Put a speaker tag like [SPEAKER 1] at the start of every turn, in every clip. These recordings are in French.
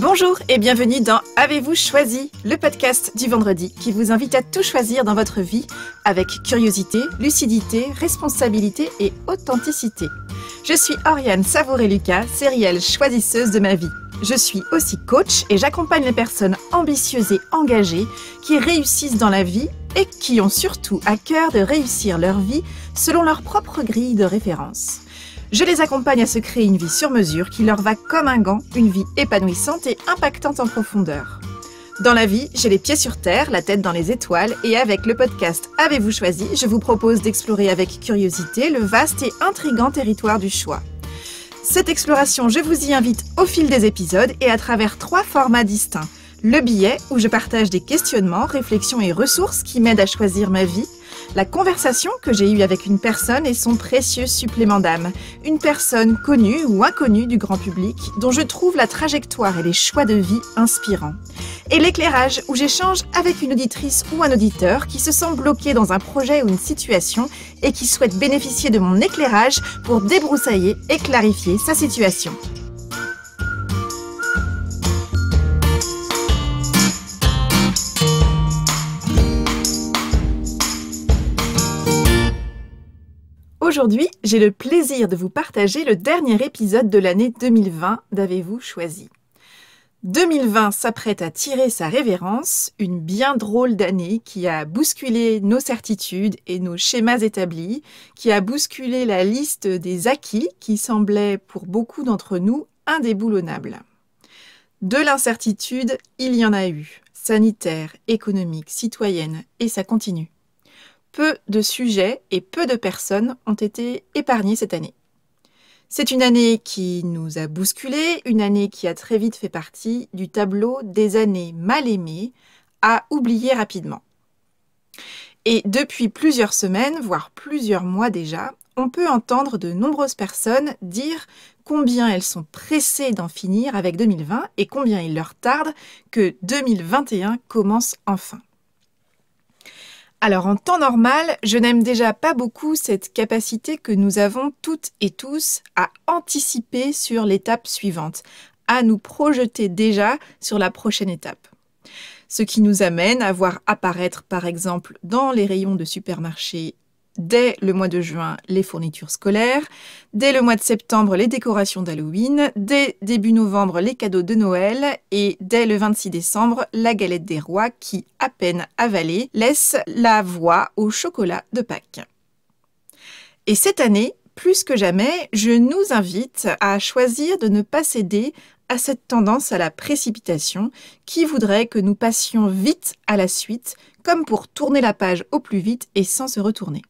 [SPEAKER 1] Bonjour et bienvenue dans Avez-vous choisi, le podcast du vendredi qui vous invite à tout choisir dans votre vie avec curiosité, lucidité, responsabilité et authenticité. Je suis Oriane Savouré-Lucas, sérielle choisisseuse de ma vie. Je suis aussi coach et j'accompagne les personnes ambitieuses et engagées qui réussissent dans la vie et qui ont surtout à cœur de réussir leur vie selon leur propre grille de référence. Je les accompagne à se créer une vie sur mesure qui leur va comme un gant, une vie épanouissante et impactante en profondeur. Dans la vie, j'ai les pieds sur terre, la tête dans les étoiles et avec le podcast Avez-vous choisi, je vous propose d'explorer avec curiosité le vaste et intrigant territoire du choix. Cette exploration, je vous y invite au fil des épisodes et à travers 3 formats distincts. Le billet, où je partage des questionnements, réflexions et ressources qui m'aident à choisir ma vie. La conversation que j'ai eue avec une personne et son précieux supplément d'âme. Une personne connue ou inconnue du grand public dont je trouve la trajectoire et les choix de vie inspirants. Et l'éclairage où j'échange avec une auditrice ou un auditeur qui se sent bloqué dans un projet ou une situation et qui souhaite bénéficier de mon éclairage pour débroussailler et clarifier sa situation. Aujourd'hui, j'ai le plaisir de vous partager le dernier épisode de l'année 2020 d'Avez-vous choisi. 2020 s'apprête à tirer sa révérence, une bien drôle d'année qui a bousculé nos certitudes et nos schémas établis, qui a bousculé la liste des acquis qui semblaient pour beaucoup d'entre nous indéboulonnables. De l'incertitude, il y en a eu, sanitaire, économique, citoyenne, et ça continue. Peu de sujets et peu de personnes ont été épargnés cette année. C'est une année qui nous a bousculés, une année qui a très vite fait partie du tableau des années mal aimées à oublier rapidement. Et depuis plusieurs semaines, voire plusieurs mois déjà, on peut entendre de nombreuses personnes dire combien elles sont pressées d'en finir avec 2020 et combien il leur tarde que 2021 commence enfin. Alors en temps normal, je n'aime déjà pas beaucoup cette capacité que nous avons toutes et tous à anticiper sur l'étape suivante, à nous projeter déjà sur la prochaine étape. Ce qui nous amène à voir apparaître par exemple dans les rayons de supermarchés dès le mois de juin les fournitures scolaires, dès le mois de septembre les décorations d'Halloween, dès début novembre les cadeaux de Noël et dès le 26 décembre la galette des rois qui, à peine avalée, laisse la voie au chocolat de Pâques. Et cette année, plus que jamais, je nous invite à choisir de ne pas céder à cette tendance à la précipitation qui voudrait que nous passions vite à la suite, comme pour tourner la page au plus vite et sans se retourner.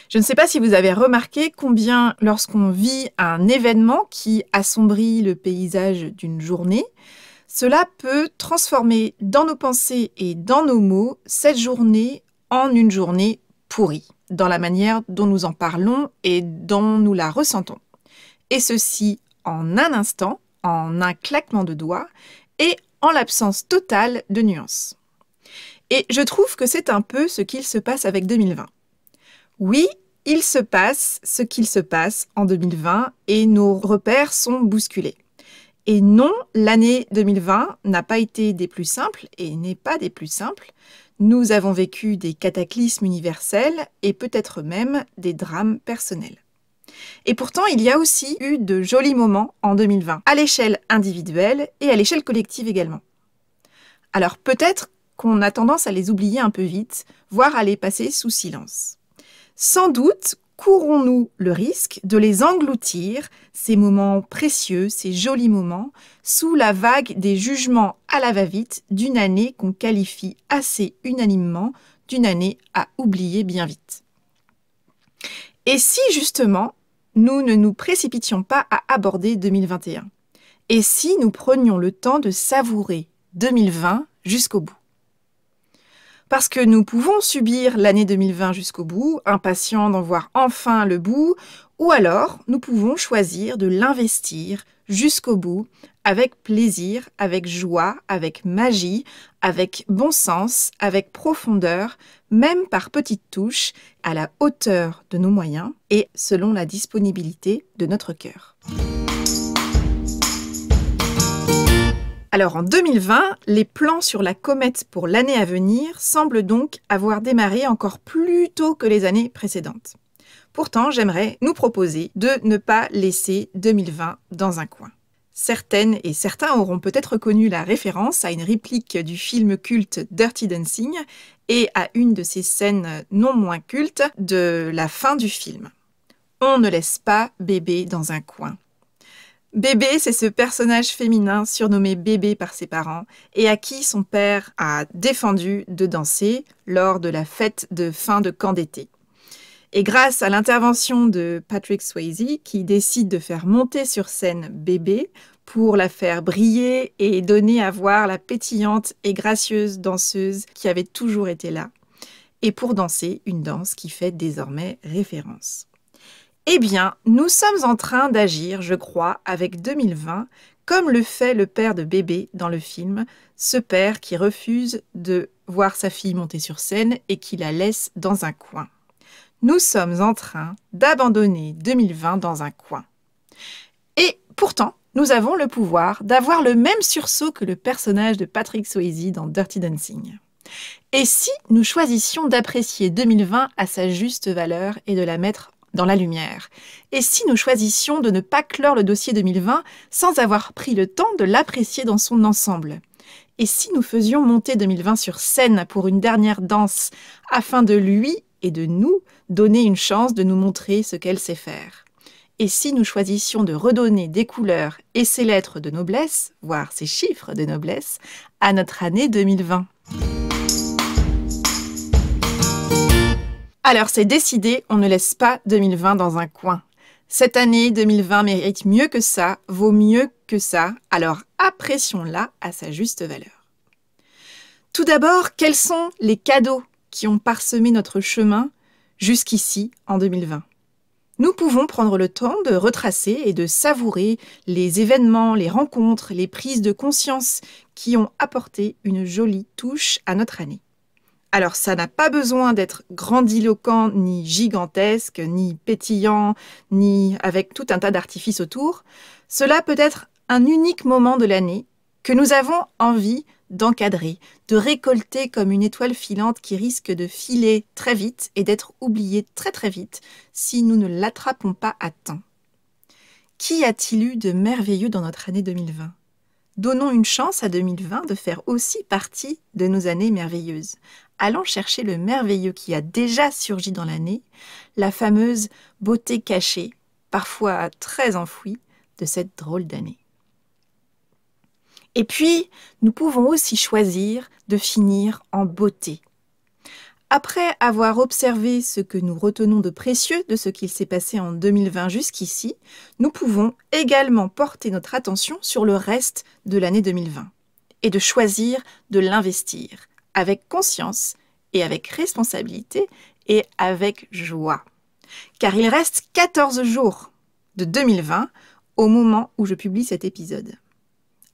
[SPEAKER 1] Je ne sais pas si vous avez remarqué combien, lorsqu'on vit un événement qui assombrit le paysage d'une journée, cela peut transformer dans nos pensées et dans nos mots cette journée en une journée pourrie, dans la manière dont nous en parlons et dont nous la ressentons. Et ceci en un instant, en un claquement de doigts et en l'absence totale de nuances. Et je trouve que c'est un peu ce qu'il se passe avec 2020. Oui, il se passe ce qu'il se passe en 2020 et nos repères sont bousculés. Et non, l'année 2020 n'a pas été des plus simples et n'est pas des plus simples. Nous avons vécu des cataclysmes universels et peut-être même des drames personnels. Et pourtant, il y a aussi eu de jolis moments en 2020, à l'échelle individuelle et à l'échelle collective également. Alors peut-être qu'on a tendance à les oublier un peu vite, voire à les passer sous silence. Sans doute courons-nous le risque de les engloutir, ces moments précieux, ces jolis moments, sous la vague des jugements à la va-vite d'une année qu'on qualifie assez unanimement d'une année à oublier bien vite. Et si justement, nous ne nous précipitions pas à aborder 2021? Et si nous prenions le temps de savourer 2020 jusqu'au bout? Parce que nous pouvons subir l'année 2020 jusqu'au bout, impatients d'en voir enfin le bout, ou alors nous pouvons choisir de l'investir jusqu'au bout, avec plaisir, avec joie, avec magie, avec bon sens, avec profondeur, même par petites touches, à la hauteur de nos moyens et selon la disponibilité de notre cœur. Alors en 2020, les plans sur la comète pour l'année à venir semblent donc avoir démarré encore plus tôt que les années précédentes. Pourtant, j'aimerais nous proposer de ne pas laisser 2020 dans un coin. Certaines et certains auront peut-être reconnu la référence à une réplique du film culte Dirty Dancing et à une de ces scènes non moins cultes de la fin du film. On ne laisse pas bébé dans un coin. Bébé, c'est ce personnage féminin surnommé Bébé par ses parents et à qui son père a défendu de danser lors de la fête de fin de camp d'été. Et grâce à l'intervention de Patrick Swayze, qui décide de faire monter sur scène Bébé pour la faire briller et donner à voir la pétillante et gracieuse danseuse qui avait toujours été là, et pour danser une danse qui fait désormais référence. Eh bien, nous sommes en train d'agir, je crois, avec 2020, comme le fait le père de Bébé dans le film, ce père qui refuse de voir sa fille monter sur scène et qui la laisse dans un coin. Nous sommes en train d'abandonner 2020 dans un coin. Et pourtant, nous avons le pouvoir d'avoir le même sursaut que le personnage de Patrick Swayze dans Dirty Dancing. Et si nous choisissions d'apprécier 2020 à sa juste valeur et de la mettre dans la lumière? Et si nous choisissions de ne pas clore le dossier 2020 sans avoir pris le temps de l'apprécier dans son ensemble? Et si nous faisions monter 2020 sur scène pour une dernière danse afin de lui et de nous donner une chance de nous montrer ce qu'elle sait faire? Et si nous choisissions de redonner des couleurs et ses lettres de noblesse, voire ses chiffres de noblesse, à notre année 2020? Alors c'est décidé, on ne laisse pas 2020 dans un coin. Cette année 2020 mérite mieux que ça, vaut mieux que ça, alors apprécions-la à sa juste valeur. Tout d'abord, quels sont les cadeaux qui ont parsemé notre chemin jusqu'ici en 2020? Nous pouvons prendre le temps de retracer et de savourer les événements, les rencontres, les prises de conscience qui ont apporté une jolie touche à notre année. Alors ça n'a pas besoin d'être grandiloquent, ni gigantesque, ni pétillant, ni avec tout un tas d'artifices autour. Cela peut être un unique moment de l'année que nous avons envie d'encadrer, de récolter comme une étoile filante qui risque de filer très vite et d'être oubliée très très vite si nous ne l'attrapons pas à temps. Qu'y a-t-il eu de merveilleux dans notre année 2020 ? Donnons une chance à 2020 de faire aussi partie de nos années merveilleuses. Allons chercher le merveilleux qui a déjà surgi dans l'année, la fameuse beauté cachée, parfois très enfouie, de cette drôle d'année. Et puis, nous pouvons aussi choisir de finir en beauté. Après avoir observé ce que nous retenons de précieux de ce qu'il s'est passé en 2020 jusqu'ici, nous pouvons également porter notre attention sur le reste de l'année 2020 et de choisir de l'investir avec conscience et avec responsabilité et avec joie. Car il reste 14 jours de 2020 au moment où je publie cet épisode.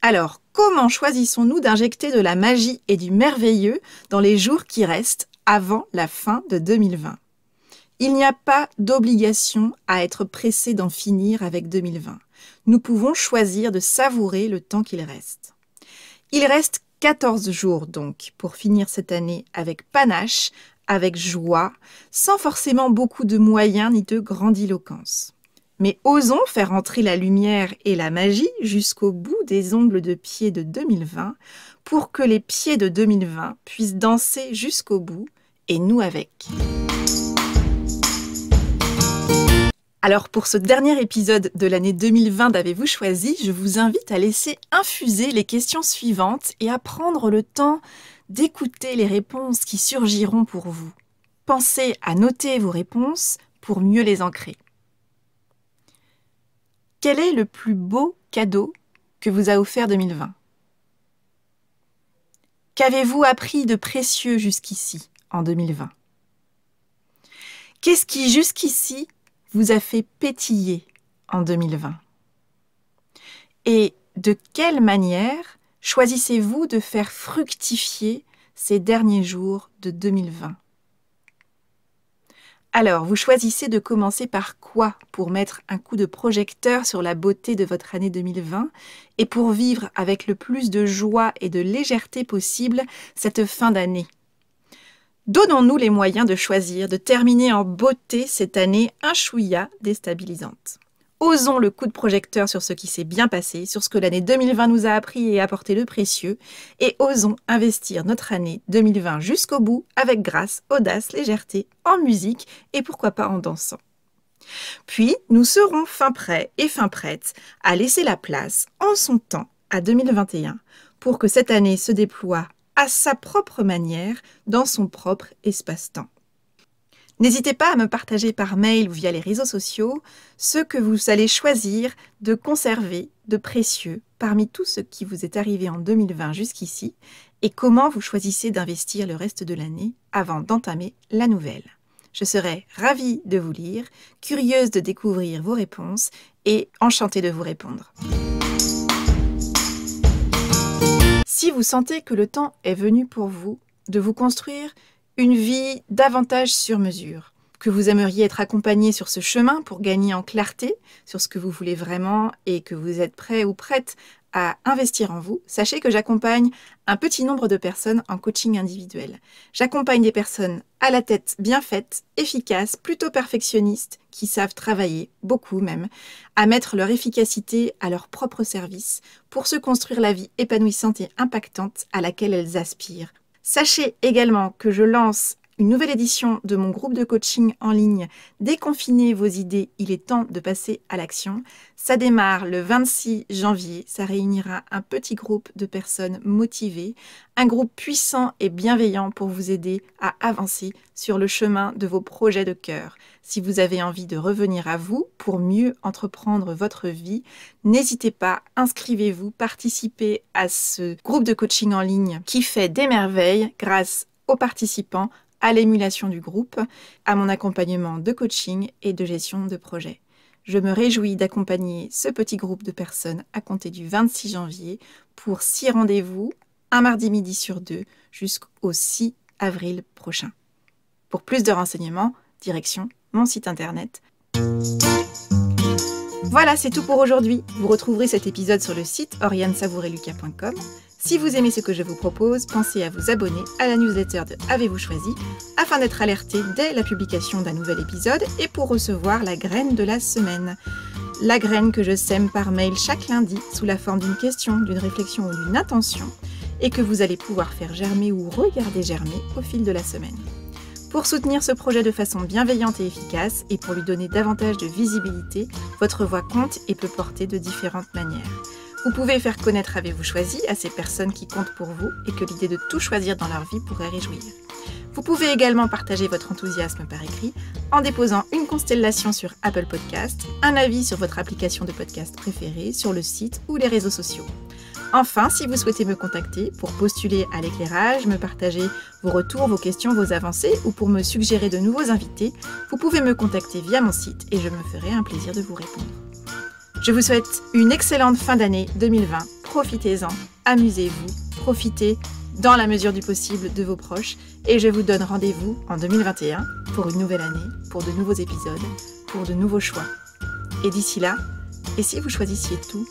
[SPEAKER 1] Alors, comment choisissons-nous d'injecter de la magie et du merveilleux dans les jours qui restent avant la fin de 2020? Il n'y a pas d'obligation à être pressé d'en finir avec 2020. Nous pouvons choisir de savourer le temps qu'il reste. Il reste 14 jours donc pour finir cette année avec panache, avec joie, sans forcément beaucoup de moyens ni de grandiloquence. Mais osons faire entrer la lumière et la magie jusqu'au bout des ongles de pied de 2020 pour que les pieds de 2020 puissent danser jusqu'au bout et nous avec. Alors pour ce dernier épisode de l'année 2020 d'Avez-vous choisi, je vous invite à laisser infuser les questions suivantes et à prendre le temps d'écouter les réponses qui surgiront pour vous. Pensez à noter vos réponses pour mieux les ancrer. Quel est le plus beau cadeau que vous a offert 2020 ? Qu'avez-vous appris de précieux jusqu'ici en 2020 ? Qu'est-ce qui jusqu'ici vous a fait pétiller en 2020 ? Et de quelle manière choisissez-vous de faire fructifier ces derniers jours de 2020 ? Alors, vous choisissez de commencer par quoi pour mettre un coup de projecteur sur la beauté de votre année 2020 et pour vivre avec le plus de joie et de légèreté possible cette fin d'année? Donnons-nous les moyens de choisir, de terminer en beauté cette année un chouïa déstabilisante. Osons le coup de projecteur sur ce qui s'est bien passé, sur ce que l'année 2020 nous a appris et apporté de précieux, et osons investir notre année 2020 jusqu'au bout avec grâce, audace, légèreté, en musique et pourquoi pas en dansant. Puis, nous serons fin prêts et fin prêtes à laisser la place, en son temps, à 2021, pour que cette année se déploie à sa propre manière, dans son propre espace-temps. N'hésitez pas à me partager par mail ou via les réseaux sociaux ce que vous allez choisir de conserver de précieux parmi tout ce qui vous est arrivé en 2020 jusqu'ici et comment vous choisissez d'investir le reste de l'année avant d'entamer la nouvelle. Je serai ravie de vous lire, curieuse de découvrir vos réponses et enchantée de vous répondre. Si vous sentez que le temps est venu pour vous de vous construire une vie davantage sur mesure, que vous aimeriez être accompagné sur ce chemin pour gagner en clarté sur ce que vous voulez vraiment et que vous êtes prêt ou prête à investir en vous, sachez que j'accompagne un petit nombre de personnes en coaching individuel. J'accompagne des personnes à la tête bien faite, efficaces, plutôt perfectionnistes, qui savent travailler, beaucoup même, à mettre leur efficacité à leur propre service pour se construire la vie épanouissante et impactante à laquelle elles aspirent. Sachez également que je lance une nouvelle édition de mon groupe de coaching en ligne « Déconfinez vos idées, il est temps de passer à l'action ». Ça démarre le 26 janvier, ça réunira un petit groupe de personnes motivées, un groupe puissant et bienveillant pour vous aider à avancer sur le chemin de vos projets de cœur. Si vous avez envie de revenir à vous pour mieux entreprendre votre vie, n'hésitez pas, inscrivez-vous, participez à ce groupe de coaching en ligne qui fait des merveilles grâce aux participants, à l'émulation du groupe, à mon accompagnement de coaching et de gestion de projet. Je me réjouis d'accompagner ce petit groupe de personnes à compter du 26 janvier pour 6 rendez-vous, un mardi midi sur 2, jusqu'au 6 avril prochain. Pour plus de renseignements, direction mon site internet. Voilà, c'est tout pour aujourd'hui. Vous retrouverez cet épisode sur le site oriansavoureluca.com. Si vous aimez ce que je vous propose, pensez à vous abonner à la newsletter de Avez-vous choisi afin d'être alerté dès la publication d'un nouvel épisode et pour recevoir la graine de la semaine. La graine que je sème par mail chaque lundi sous la forme d'une question, d'une réflexion ou d'une intention et que vous allez pouvoir faire germer ou regarder germer au fil de la semaine. Pour soutenir ce projet de façon bienveillante et efficace et pour lui donner davantage de visibilité, votre voix compte et peut porter de différentes manières. Vous pouvez faire connaître Avez-vous choisi à ces personnes qui comptent pour vous et que l'idée de tout choisir dans leur vie pourrait réjouir. Vous pouvez également partager votre enthousiasme par écrit en déposant une constellation sur Apple Podcast, un avis sur votre application de podcast préférée, sur le site ou les réseaux sociaux. Enfin, si vous souhaitez me contacter pour postuler à l'éclairage, me partager vos retours, vos questions, vos avancées ou pour me suggérer de nouveaux invités, vous pouvez me contacter via mon site et je me ferai un plaisir de vous répondre. Je vous souhaite une excellente fin d'année 2020. Profitez-en, amusez-vous, profitez dans la mesure du possible de vos proches et je vous donne rendez-vous en 2021 pour une nouvelle année, pour de nouveaux épisodes, pour de nouveaux choix. Et d'ici là, et si vous choisissiez tout ?